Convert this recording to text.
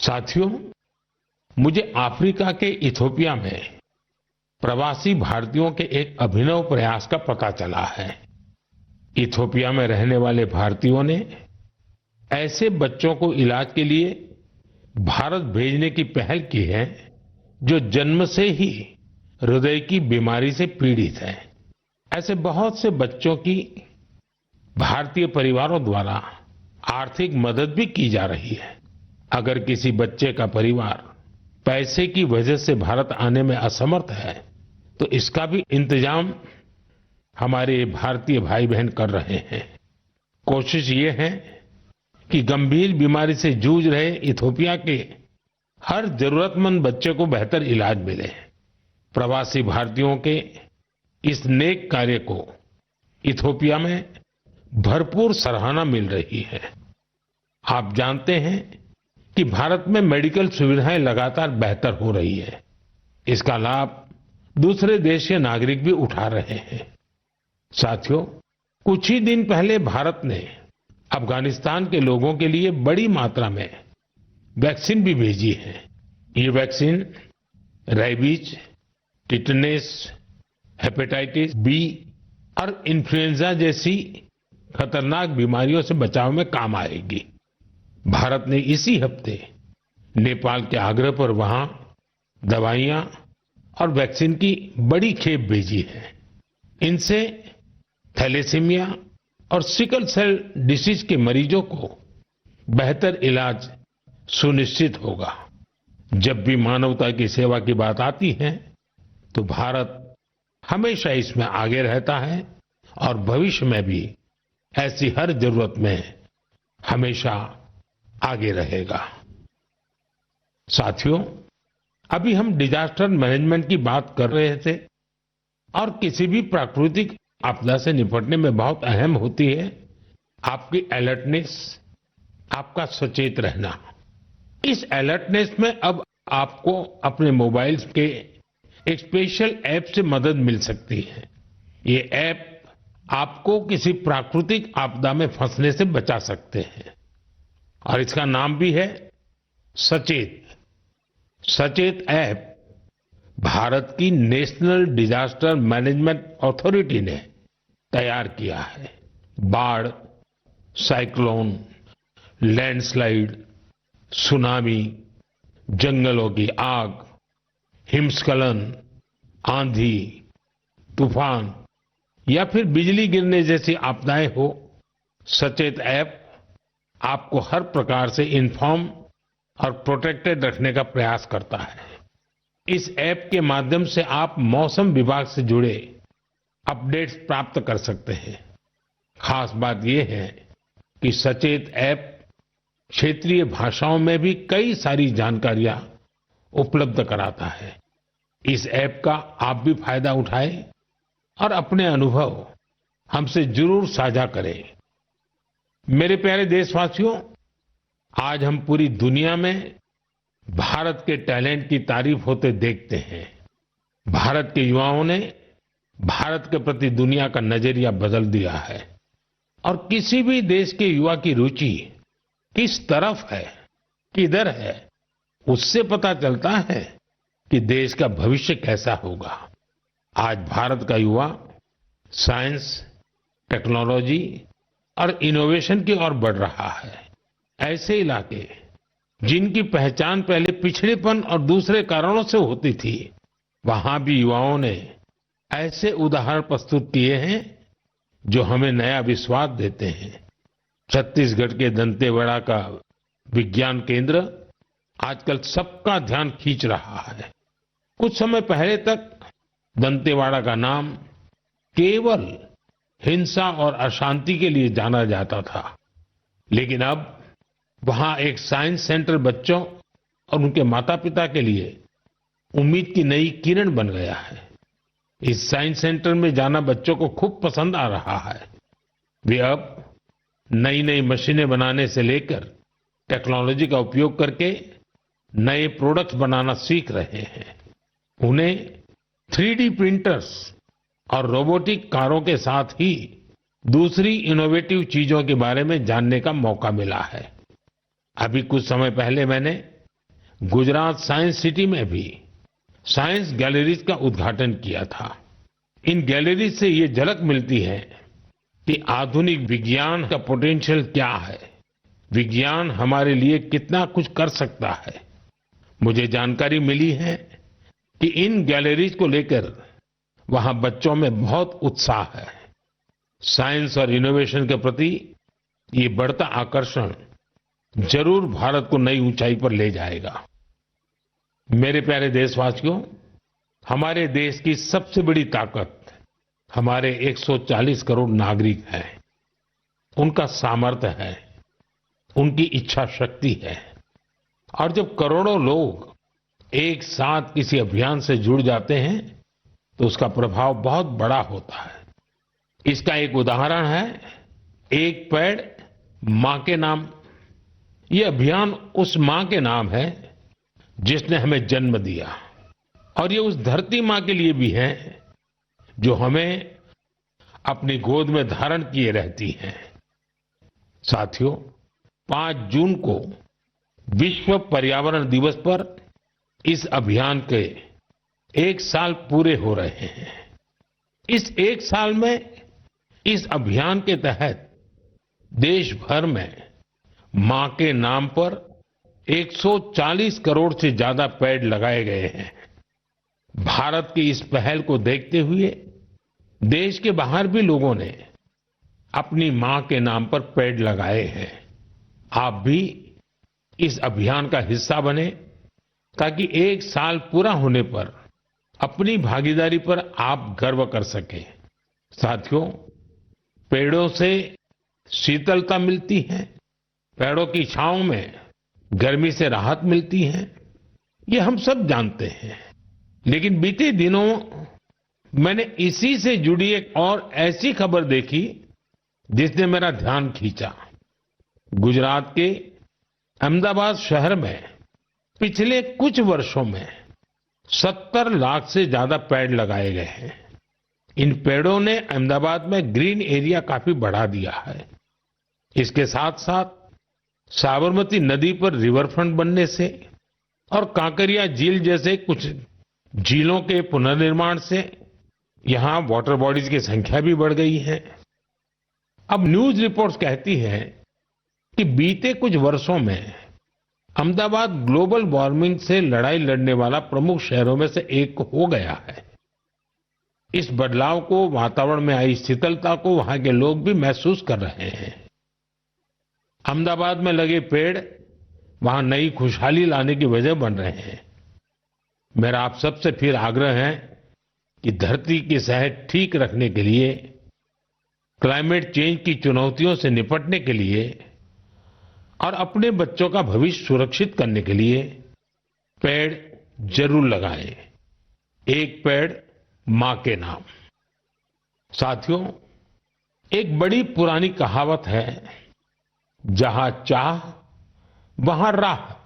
साथियों, मुझे अफ्रीका के इथियोपिया में प्रवासी भारतीयों के एक अभिनव प्रयास का पता चला है। इथियोपिया में रहने वाले भारतीयों ने ऐसे बच्चों को इलाज के लिए भारत भेजने की पहल की है जो जन्म से ही हृदय की बीमारी से पीड़ित हैं। ऐसे बहुत से बच्चों की भारतीय परिवारों द्वारा आर्थिक मदद भी की जा रही है। अगर किसी बच्चे का परिवार पैसे की वजह से भारत आने में असमर्थ है तो इसका भी इंतजाम हमारे भारतीय भाई बहन कर रहे हैं। कोशिश ये है कि गंभीर बीमारी से जूझ रहे इथियोपिया के हर जरूरतमंद बच्चे को बेहतर इलाज मिले। प्रवासी भारतीयों के इस नेक कार्य को इथियोपिया में भरपूर सराहना मिल रही है। आप जानते हैं कि भारत में मेडिकल सुविधाएं लगातार बेहतर हो रही है। इसका लाभ दूसरे देश के नागरिक भी उठा रहे हैं। साथियों, कुछ ही दिन पहले भारत ने अफगानिस्तान के लोगों के लिए बड़ी मात्रा में वैक्सीन भी भेजी है। ये vaccine rabies, tetanus, hepatitis B और इन्फ्लुएंजा जैसी खतरनाक बीमारियों से बचाव में काम आएगी। भारत ने इसी हफ्ते नेपाल के आग्रह पर वहां दवाइयां और वैक्सीन की बड़ी खेप भेजी है। इनसे थैलेसीमिया और सिकल सेल डिसीज के मरीजों को बेहतर इलाज सुनिश्चित होगा। जब भी मानवता की सेवा की बात आती है तो भारत हमेशा इसमें आगे रहता है और भविष्य में भी ऐसी हर जरूरत में हमेशा आगे रहेगा। साथियों, अभी हम डिजास्टर मैनेजमेंट की बात कर रहे थे और किसी भी प्राकृतिक आपदा से निपटने में बहुत अहम होती है आपकी अलर्टनेस, आपका सचेत रहना। इस अलर्टनेस में अब आपको अपने मोबाइल के एक स्पेशल ऐप से मदद मिल सकती है। ये ऐप आपको किसी प्राकृतिक आपदा में फंसने से बचा सकते हैं और इसका नाम भी है सचेत। सचेत ऐप भारत की नेशनल डिजास्टर मैनेजमेंट अथॉरिटी ने तैयार किया है। बाढ़, साइक्लोन, लैंडस्लाइड, सुनामी, जंगलों की आग, हिमस्खलन, आंधी, तूफान या फिर बिजली गिरने जैसी आपदाएं हो, सचेत ऐप आपको हर प्रकार से इन्फॉर्म और प्रोटेक्टेड रखने का प्रयास करता है। इस ऐप के माध्यम से आप मौसम विभाग से जुड़े अपडेट्स प्राप्त कर सकते हैं। खास बात यह है कि सचेत ऐप क्षेत्रीय भाषाओं में भी कई सारी जानकारियां उपलब्ध कराता है। इस ऐप का आप भी फायदा उठाएं और अपने अनुभव हमसे जरूर साझा करें। मेरे प्यारे देशवासियों, आज हम पूरी दुनिया में भारत के टैलेंट की तारीफ होते देखते हैं। भारत के युवाओं ने भारत के प्रति दुनिया का नजरिया बदल दिया है और किसी भी देश के युवा की रुचि किस तरफ है, किधर है, उससे पता चलता है कि देश का भविष्य कैसा होगा। आज भारत का युवा साइंस, टेक्नोलॉजी और इनोवेशन की ओर बढ़ रहा है। ऐसे इलाके जिनकी पहचान पहले पिछड़ेपन और दूसरे कारणों से होती थी, वहां भी युवाओं ने ऐसे उदाहरण प्रस्तुत किए हैं जो हमें नया विश्वास देते हैं। छत्तीसगढ़ के दंतेवाड़ा का विज्ञान केंद्र आजकल सबका ध्यान खींच रहा है। कुछ समय पहले तक दंतेवाड़ा का नाम केवल हिंसा और अशांति के लिए जाना जाता था, लेकिन अब वहां एक साइंस सेंटर बच्चों और उनके माता पिता के लिए उम्मीद की नई किरण बन गया है। इस साइंस सेंटर में जाना बच्चों को खूब पसंद आ रहा है। वे अब नई नई मशीनें बनाने से लेकर टेक्नोलॉजी का उपयोग करके नए प्रोडक्ट्स बनाना सीख रहे हैं। उन्हें 3D प्रिंटर्स और रोबोटिक कारों के साथ ही दूसरी इनोवेटिव चीजों के बारे में जानने का मौका मिला है। अभी कुछ समय पहले मैंने गुजरात साइंस सिटी में भी साइंस गैलरीज का उद्घाटन किया था। इन गैलरीज से ये झलक मिलती है कि आधुनिक विज्ञान का पोटेंशियल क्या है, विज्ञान हमारे लिए कितना कुछ कर सकता है। मुझे जानकारी मिली है कि इन गैलरीज को लेकर वहां बच्चों में बहुत उत्साह है। साइंस और इनोवेशन के प्रति ये बढ़ता आकर्षण जरूर भारत को नई ऊंचाई पर ले जाएगा। मेरे प्यारे देशवासियों, हमारे देश की सबसे बड़ी ताकत हमारे 140 करोड़ नागरिक हैं। उनका सामर्थ्य है, उनकी इच्छा शक्ति है। और जब करोड़ों लोग एक साथ किसी अभियान से जुड़ जाते हैं तो उसका प्रभाव बहुत बड़ा होता है। इसका एक उदाहरण है एक पेड़ मां के नाम। ये अभियान उस मां के नाम है जिसने हमें जन्म दिया, और ये उस धरती मां के लिए भी है जो हमें अपनी गोद में धारण किए रहती है। साथियों, 5 जून को विश्व पर्यावरण दिवस पर इस अभियान के 1 साल पूरे हो रहे हैं। इस 1 साल में इस अभियान के तहत देश भर में मां के नाम पर 140 करोड़ से ज्यादा पेड़ लगाए गए हैं। भारत की इस पहल को देखते हुए देश के बाहर भी लोगों ने अपनी मां के नाम पर पेड़ लगाए हैं। आप भी इस अभियान का हिस्सा बने ताकि 1 साल पूरा होने पर अपनी भागीदारी पर आप गर्व कर सकें। साथियों, पेड़ों से शीतलता मिलती है, पेड़ों की छांव में गर्मी से राहत मिलती है, ये हम सब जानते हैं। लेकिन बीते दिनों मैंने इसी से जुड़ी एक और ऐसी खबर देखी जिसने मेरा ध्यान खींचा। गुजरात के अहमदाबाद शहर में पिछले कुछ वर्षों में 70 लाख से ज्यादा पेड़ लगाए गए हैं। इन पेड़ों ने अहमदाबाद में ग्रीन एरिया काफी बढ़ा दिया है। इसके साथ साथ साबरमती नदी पर रिवरफ्रंट बनने से और कांकरिया झील जैसे कुछ झीलों के पुनर्निर्माण से यहां वाटर बॉडीज की संख्या भी बढ़ गई है। अब न्यूज रिपोर्ट्स कहती है कि बीते कुछ वर्षों में अहमदाबाद ग्लोबल वार्मिंग से लड़ाई लड़ने वाला प्रमुख शहरों में से एक हो गया है। इस बदलाव को, वातावरण में आई शीतलता को वहां के लोग भी महसूस कर रहे हैं। अहमदाबाद में लगे पेड़ वहां नई खुशहाली लाने की वजह बन रहे हैं। मेरा आप सबसे फिर आग्रह है कि धरती की सेहत ठीक रखने के लिए, क्लाइमेट चेंज की चुनौतियों से निपटने के लिए और अपने बच्चों का भविष्य सुरक्षित करने के लिए पेड़ जरूर लगाएं। एक पेड़ मां के नाम। साथियों, एक बड़ी पुरानी कहावत है, जहां चाह वहां राह।